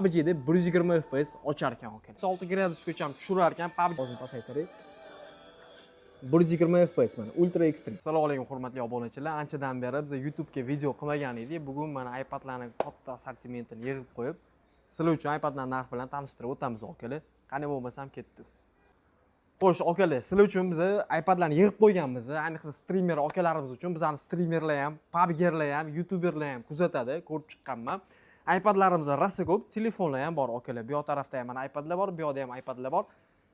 PUBG'da 120 FPS ochar ekan aka. 6 gradusgacha ham tushirar ekan. PUBG hozir pasaytiring. 120 FPS mana Ultra Extreme. Assalomu alaykum hurmatli obunachilar. Anchadan beri biz YouTube ga video qilmagan edik. Bugun mana iPadlarning katta assortimentini yig'ib qo'yib, sizlar uchun iPadlar narxi bilan tanishtirib o'tamiz akalar. Qani bo'lmasam ketdi. Xo'sh, akalar, sizlar uchun biz iPadlarni yig'ib qo'yganmiz. Ayniqsa streamer akalarimiz uchun bizani streamerlar ham, PUBG'lar ham, YouTuberlar ham kuzatadi, ko'rib chiqqanman. iPadlarimiz rosa ko'p, telefonlar ham bor akalar. Bu yoq tarafda ham mana iPadlar bor, bu yoqda ham iPadlar bor.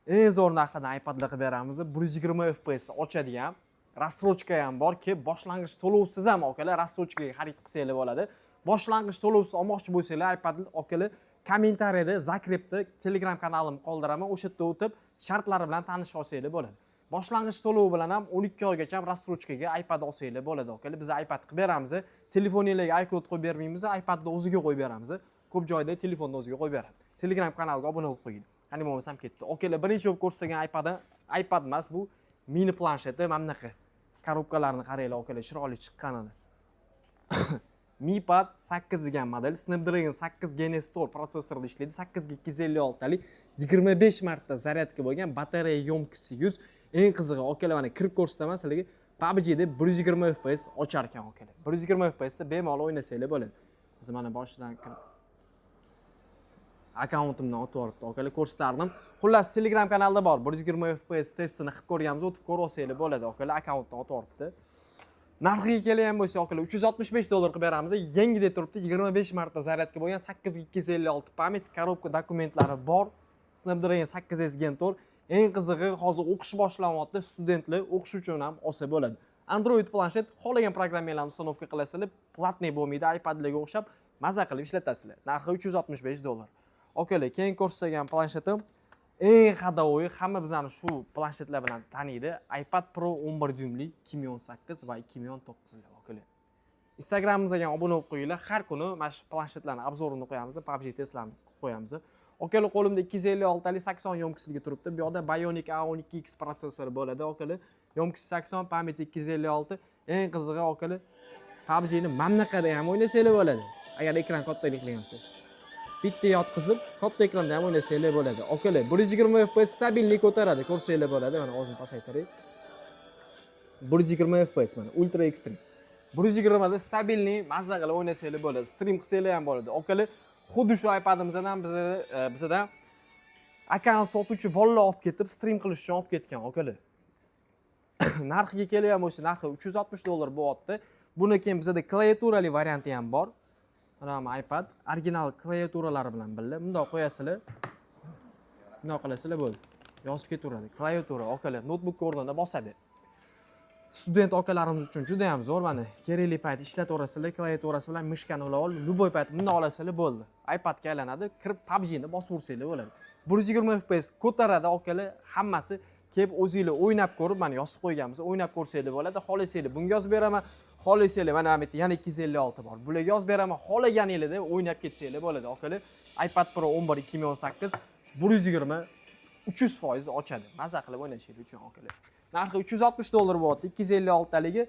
Eng zo'r narxdan iPadlar qilib beramiz. 120 FPS ochadigan, rassrochka ham borki, boshlang'ich to'lovsiz ham akalar, rassrochkaga xarid qilsanglar bo'ladi. Boshlang'ich to'lovsiz olmoqchi bo'lsanglar, iPad akalar kommentariyada zakrepda Telegram kanalim qoldiraman. O'sha yerda o'tib shartlari bilan tanishib olsanglar bo'ladi. Boshlang'ich to'lov bilan ham 12 oygacha rassrochkaga iPad olsanglar bo'ladi akalar. Biz iPad qilib beramiz. Telefoningizga iCloud qo'yib bermaymiz, iPadni o'ziga qo'yib beramiz. Ko'p joyda telefonni o'ziga qo'yib beradi. Telegram kanaliga obuna bo'lib qo'ying. Qani bo'lmasam ketdi. Okalar, birinchi bo'lib ko'rsagan iPad emas, bu mini plansheti, mana bunaqa korobkalarni qaranglar okalar, chiroyli chiqqanini. Mi Pad 8 degan model, Snapdragon 8 Gen S Store protsessorida ishlaydi. 8 ga 256 talik, 25 marta zaryadka bo'lgan, batareya yomkisi 100. Eng qizig'i okalar, mana kirib ko'rsataman sizlarga. PUBG'da 120 FPS ochar ekan okalar. 120 FPS da bemalol o'ynasanglar bo'ladi. Biz mana boshidan kirib akkauntimdan o'tib olibdi akalar, ko'rsatardim. Xullas, Telegram kanalida bor. 120 FPS testini qilib ko'rganmiz, o'tib ko'rib olsanglar bo'ladi akalar, akkauntdan o'tib olibdi. Narxiga kelgan bo'lsa akalar, $365 qilib beramiz. Yangidek turibdi, 25 marta zaryadka bo'lgan, 8 ga 256 pamis, korobka dokumentlari bor. Snapdragon 8S Gen 4. Eng qizig'i, hozir o'qish boshlanyapti, studentlar o'qish uchun ham olsa bo'ladi. Android planshet xohlagan programmalarni ustanovka qilasizlar, platniy bo'lmaydi, iPadlarga o'xshab maza qilib ishlatasizlar. Narxi $365. Okalar, keyin ko'rsagan planshetim eng hadovoyi, hamma bizani shu planshetlar bilan taniydi. iPad Pro 11 dyumli 2018 va 2019 okalar. Instagramimizga ham obuna bo'lib qo'yinglar. Har kuni mana shu planshetlarning obzorini qo'yamiz, PUBG testlarini qo'yamiz. Okalar, qo'limda 256 talik 80 yomkisiga turibdi. Bu yoqda Bionic A12X protsessori bo'ladi okalar. Yomkisi 80, pamyati 256. Eng qizig'i okalar, PUBG ni mana bunaqada ham o'ynasanglar bo'ladi. Agar ekran kattalikli bo'lsa. Bitta yotqizib, katta ekranda ham o'ynasanglar bo'ladi. Okalar, 120 FPS stabillik ko'taradi, ko'rsanglar bo'ladi. Mana o'zini pasaytiring. 120 FPS mana Ultra Extreme. 120 da stabillik mazza qilib o'ynasanglar bo'ladi. Stream qilsanglar ham bo'ladi. Okalar, xuddi shu iPadimizdan bizda akkaunt sotuvchi bolalar olib ketib, stream qilish uchun olib ketgan okalar. Narxiga kelgan bo'lsa, narxi $360 bo'lyapti. Buni keyin bizda klaviaturali varianti ham bor. Mana iPad original klaviaturalari bilan birga bundoq qo'yasizlar. Bundoq qilasizlar bo'ldi. Yozib ketaveradi. Klaviatura okalar notebook o'rnida bosadi. Student okalarimiz uchun juda ham zo'r. Mana kerakli payt ishlataverasizlar, klaviaturasi bilan mishkani ulab olib, любой payt bundoq olasizlar bo'ldi. iPadga aylanadi, kirib PUBG ni bosib ursanglar bo'ladi. 120 FPS ko'taradi okalar, hammasi kelib o'zingizlar o'ynab ko'rib, mana yozib qo'yganmiz, o'ynab ko'rsanglar bo'ladi. Xohlasanglar bunga yozib beraman, xohlasanglar mana bu yerda yana 256 bor. Bularga yozib beraman, xohlaganingizda o'ynab ketsanglar bo'ladi okalar. iPad Pro 11 2018 120 300% ochadi. Maza qilib o'ynashingiz uchun okalar. Narxi $360 bo'lyapti. 256 taligi,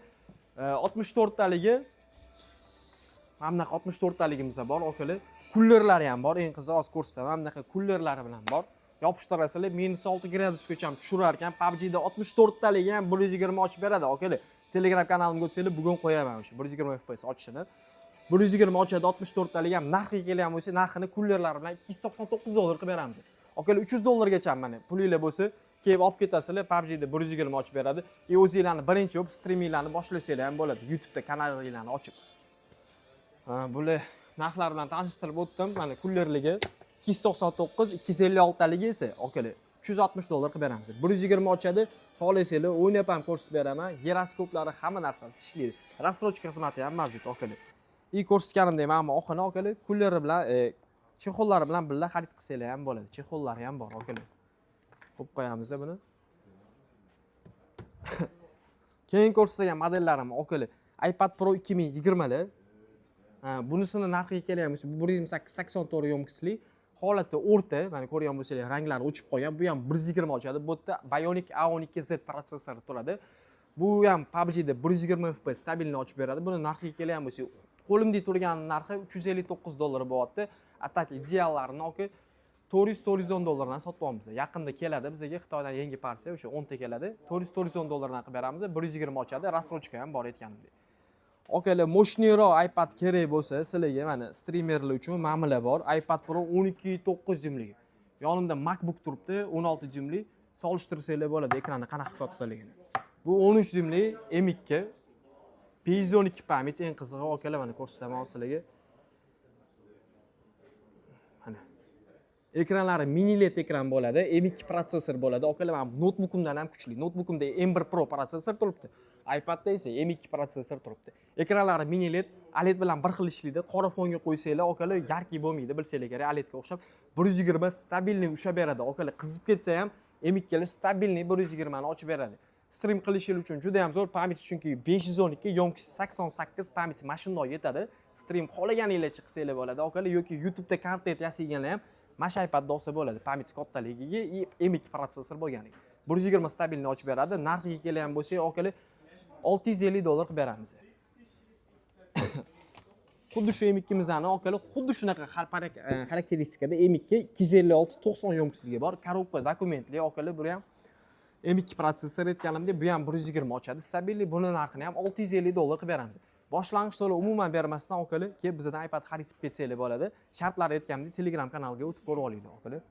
64 taligi. Mana bunaqa 64 taligimiz bor okalar. Kullerlari ham bor. Eng qizig'i hozir ko'rsataman. Mana bunaqa kullerlari bilan bor. Yopishtirasizlar, -6 gradusgacha tushirar ekan. PUBG'da 64 taligi ham 120 ochib beradi okalar. Telegram kanalimga o'tsanglar, bugun qo'yaman o'sha 120 FPS ochishini. 120 ochadi, 64 talik ham narxiga kelgan bo'lsa, narxini kullerlari bilan $299 qilib beramiz. Okalar, $300 gacha mana pulinglar bo'lsa, kelib olib ketasizlar, PUBG'da 120 ochib beradi. O'zingizlarni birinchi bo'lib streaminglarni boshlasanglar ham bo'ladi, YouTube'da kanalinglarni ochib. Bular narxlar bilan tanishtirib o'tdim. Mana kullerligi 299, 256 taligi esa okalar $360 qilib beramiz. 120 ochadi, xohlasanglar o'ynab ham ko'rsatib beraman. Giroskoplari hamma narsasi ishlaydi. Rassrochka xizmati ham mavjud okalar. Ko'rsatganimdek mana oxini okalar kulleri bilan, chexollari bilan birga xarid qilsanglar ham bo'ladi. Chexollari ham bor okalar. Qo'yib qo'yamiz buni. Keyin ko'rsatilgan modellarim okalar iPad Pro 2020 lar. Bunisini narxiga kelgan bo'lsa, 1.884 yomkisli. Holatda o'rta, mana ko'rgan bo'lsangiz, ranglari o'chib qolgan. Bu ham 120 ochadi. Bu yerda Bionic A12Z protsessori turadi. Bu ham PUBG'da 120 FPS stabilni ochib beradi. Buni narxiga kelgan bo'lsa, qo'limda turgan narxi $359 bo'lyapti. atak ideallarini aka 400-410 dollardan sotyapmiz. Yaqinda keladi bizga Xitoydan yangi partiya o'sha 10 ta keladi. 400-410 dollardan qilib beramiz. 120 ochadi, rassrochka ham bor aytganimdek. Akalar, mo'shniyroq iPad kerak bo'lsa, sizlarga mana streamerlar uchun ma'mila bor. iPad Pro 12.9 dyuymli. Yonimda MacBook turibdi, 16 dyuymli. Solishtirsanglar bo'ladi ekrani qanaqa kattaligini. Bu 13 dyuymli M2 512 pamyat eng qizig'i akalar mana ko'rsataman sizlarga. Mana ekranlari mini LED ekran bo'ladi, M2 protsessor bo'ladi. Akalar, men notebookimdan ham kuchli. Notebookimda M1 Pro protsessor turibdi. iPadda esa M2 protsessor turibdi. Ekranlari mini LED, OLED bilan bir xil ishlaydi. Qora fonga qo'ysanglar, akalar, yarki bo'lmaydi, bilsanglar kerak, OLEDga o'xshab 120 stabilniy ushlab beradi. Akalar, qizib ketsa ham M2 ga stabilniy 120 ni ochib beradi. Stream qilishingiz uchun juda ham zo'r. Pamyat chunki 512, yo'mkisi 88, pamyat mashinaga yetadi. Stream xohlaganingizcha qilsanglar bo'ladi. Akalar, yoki YouTube'da kontent yasayganlar ham mash iPadda olsa bo'ladi. Pamyat kattaligiga M2 protsessor bo'lgani. 120 stabilni ochib beradi. Narxiga kelgan bo'lsak, akalar, $650 qilib beramiz. Xuddi shu M2mizani akalar, xuddi shunaqa xarakteristikada M2 256 90 yo'mkisligi bor. Korobka dokumentli akalar, bu ham M2 protsessor aytganimdek, bu ham 120 ochadi. Stabilli buni narxini ham $650 qilib beramiz. Boshlang'ich to'lov umuman bermasdan akalar, kelib bizdan iPad xarid qilib ketsanglar bo'ladi. Shartlari aytganimdek, Telegram kanaliga o'tib ko'rib olinglar akalar.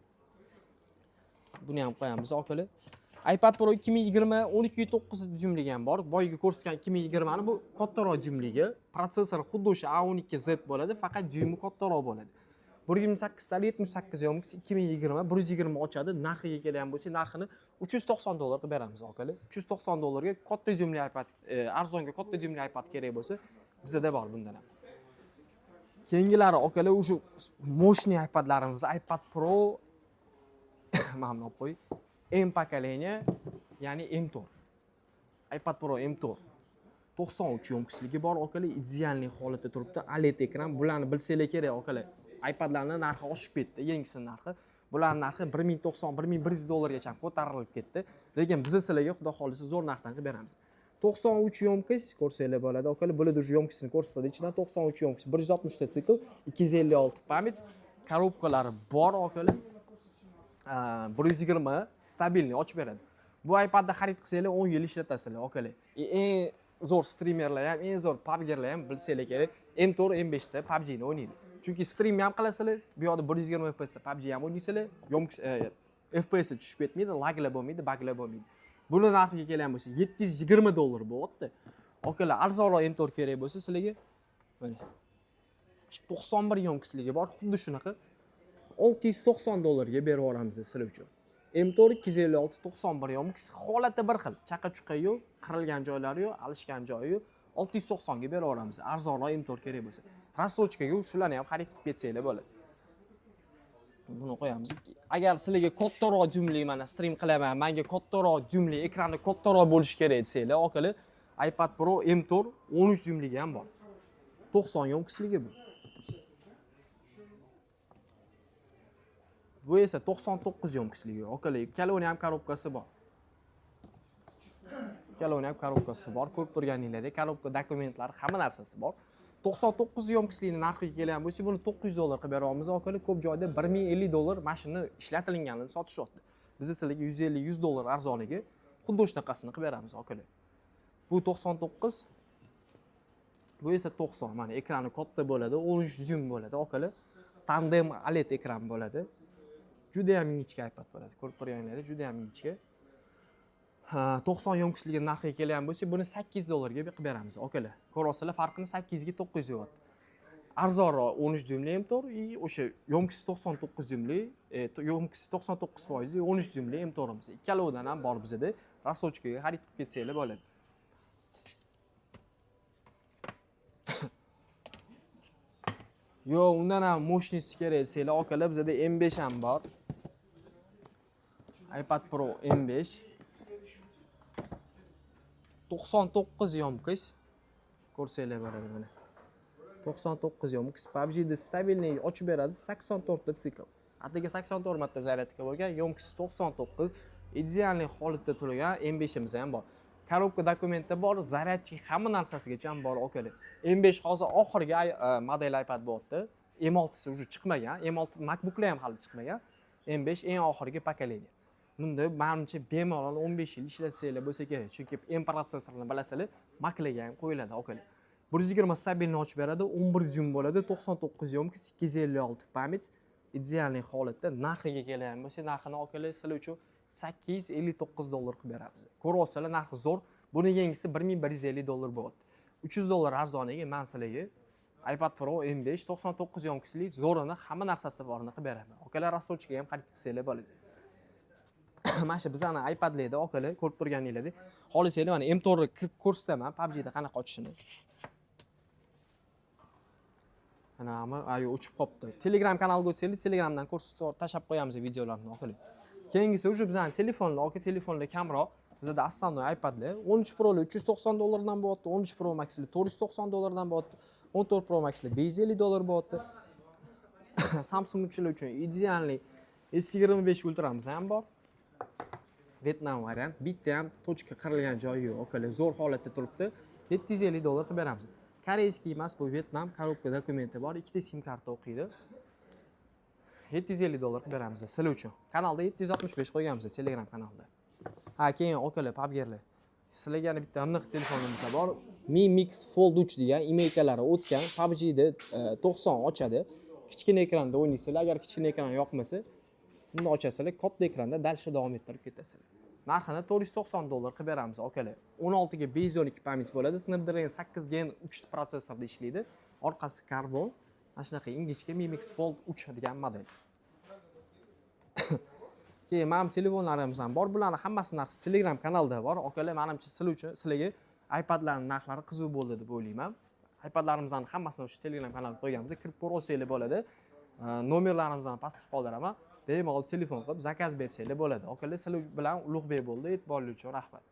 Buni ham qo'yamiz akalar. iPad Pro 2020 12.9 dyuymligi ham bor. Boyiga ko'rsatgan 2020 ni bu kattaroq dyuymligi. Protsessor xuddi o'sha A12Z bo'ladi, faqat dyuymi kattaroq bo'ladi. 128 ta 78 yo'mkis 2020 120 ochadi. Narxiga kelgan bo'lsa, narxini $390 qilib beramiz akalar. $390 ga katta dyuymli iPad, arzonga katta dyuymli iPad kerak bo'lsa, bizda bor bundan ham. Keyingilari akalar, o'sha mo'shniy iPadlarimiz, iPad Pro mana olib qo'y. M pokoleniya, ya'ni M4. iPad Pro M4. 93 yo'mkisligi bor akalar, idealniy holatda turibdi. OLED ekran, bularni bilsanglar kerak akalar. iPadlarning narxi oshib ketdi, yangisining narxi. Bularning narxi 1090-1100 dollargacha ko'tarilib ketdi. Lekin biz sizlarga xudo xolisa zo'r narxdan qilib beramiz. 93 yo'mkis ko'rsanglar bo'ladi akalar. Bular o'sha yo'mkisini ko'rsatadi. Ichidan 93 yo'mkis, 160 ta sikl, 256 pamyat, korobkalari bor akalar. 120 stabilni ochib beradi. Bu iPadda xarid qilsanglar 10 yil ishlatasizlar akalar. Eng zo'r streamerlar ham, eng zo'r PUBG'lar ham bilsanglar kerak, M4, M5 da PUBG ni o'ynaydi. Chunki stream ham qilasizlar, bu yoqda 120 FPS da PUBG ham o'ynaysizlar, FPS tushib ketmaydi, laglar bo'lmaydi, buglar bo'lmaydi. Buni narxiga kelgan bo'lsa $720 bo'lyapti. Akalar, arzonroq M4 kerak bo'lsa sizlarga mana 91 yo'mkisligi bor, xuddi shunaqa $690 ga berib yuboramiz sizlar uchun. M4 256 91 yo'mkis, holati bir xil. Chaqa-chuqa yo'q, qirilgan joylari yo'q, alishgan joyi yo'q. 690 ga berib yuboramiz. Arzonroq M4 kerak bo'lsa. Rassrochkaga shularni ham xarid qilib ketsanglar bo'ladi. Buni qo'yamiz. Agar sizlarga kattaroq dyuymli mana stream qilaman, menga kattaroq dyuymli, ekrani kattaroq bo'lishi kerak desanglar, akalar, iPad Pro M4 13 dyuymligi ham bor. 90 yo'mkisligi bu. Bu esa 99 yo'mkisligi. Akalar, ikkaloni ham korobkasi bor. Ikkaloni ham korobkasi bor. Ko'rib turganingizdek, korobka dokumentlari, hamma narsasi bor. 99 yo'mkislikning narxiga kelgan bo'lsa, buni $900 qilib beramiz akalar. Ko'p joyda $1050 mashina ishlatilganini sotishyapti. Biz sizlarga $150-100 arzoniga xuddi shunaqasini qilib beramiz akalar. Bu 99, bu esa 90. Mana ekrani katta bo'ladi, 13 dyuym bo'ladi akalar. Tandem OLED ekran bo'ladi. Juda ham ingichka iPad bo'ladi. Ko'rib turganingizdek, juda ham ingichka. 90 yo'mkisligi narxiga kelgan bo'lsa, buni $8 ga qilib beramiz akalar. Ko'rasizlar, farqini 8 ga 900 deyapti. Arzonroq 13 dyuymli M4, o'sha yo'mkisi 99 dyuymli, yo'mkisi 99%, 13 dyuymli M4'imiz. Ikkalovidan ham bor bizda. Rassrochkaga xarid qilib ketsanglar bo'ladi. Yo, undan ham mo'shnisi kerak desanglar, akalar, bizda M5 ham bor. iPad Pro M5 99 yo'mkis. Ko'rsanglar bo'ladi mana. 99 yo'mkis. PUBG da stabilniy ochib beradi, 84 ta sikl. Atliga 84 marta zaryadka bo'lgan, yo'mkisi 99, idealniy holatda turgan M5imiz ham bor. Korobka dokumenti bor, zaryadchi hamma narsasigacha ham bor akalar. M5 hozir oxirgi model iPad bo'lyapti. M6si уже chiqmagan. M6 MacBooklar ham hali chiqmagan. M5 eng oxirgi pokoleniya. Bunda menimcha bemalol 15 yil ishlatsanglar bo'lsa kerak. Chunki M protsessorini bilasizlar, Mac'larga ham qo'yiladi, okalar. 120 stabilni ochib beradi, 11 zoom bo'ladi, 99 yomki, 856 pamyat. Idealniy holatda narxiga kelgan bo'lsa, narxini okalar sizlar uchun $859 qilib beramiz. Ko'ryapsizlar, narxi zo'r. Buni yangisi $1150 bo'ladi. $300 arzoniga men sizlarga iPad Pro M5 99 yomkislik zo'rini, hamma narsasi borini qilib beraman. Okalar rasolchiga ham xarid qilsanglar bo'ladi. Mana shu bizning iPadlarda okalar ko'rib turganinglardek, xohlasanglar mana M4 kirib ko'rsataman PUBG da qanaqa ochishini. Mana ayo uchib qopti. Telegram kanaliga o'tsanglar, Telegramdan ko'rsatib tashab qo'yamiz videolarni okalar. Keyingisi уже bizning telefonlar, telefonlar kamroq. Bizda asosiy iPadlar 13 Pro $390 dan bo'lyapti, 13 Pro Max'lar $490 dan bo'lyapti, 14 Pro Max'lar $550 bo'lyapti. Samsungchilar uchun idealniy S25 Ultra'miz ham bor. Vietnam variant. Bitta ham tochka qirilgan joyi yo'q. Okalar zo'r holatda turibdi. $750 qilib beramiz. Koreyskiy emas, bu Vietnam, korobka dokumenti bor, ikkita sim karta o'qiydi. $750 qilib beramiz sizlar uchun. Kanalda 765 qo'yganmiz Telegram kanalida. Ha, keyin okalar, PUBG'lar. Sizlarga yana bitta aniq telefonimiz bor. Mi Mix Fold 3 degan imeykalari o'tgan. PUBG'da 90 ochadi. Kichkina ekranda o'ynaysizlar. Agar kichkina ekran yoqmasa, buni ochasizlar, katta ekranda dalsha davom ettirib ketasizlar. Narxini $490 qilib beramiz, okalar. 16 ga B12 pamyat bo'ladi. Snapdragon 8 Gen 3 protsessorda ishlaydi. Orqasi karbon. Mana shunaqa ingichka Mi Mix Fold 3 degan model. Keyin men telefonlarimiz ham bor. Bularning hammasi narxi Telegram kanalida bor. Okalar, menimcha sizlar uchun sizlarga iPadlarning narxlari qiziq bo'ldi deb o'ylayman. iPadlarimizning hammasini o'sha Telegram kanaliga qo'yganmiz. Kirib ko'rsanglar bo'ladi. Nomerlarimizni pastga qoldiraman. Bemalol telefon qilib zakaz bersanglar bo'ladi. Okalar, sizlar bilan Ulug'bek bo'ldi. E'tiborli uchun rahmat.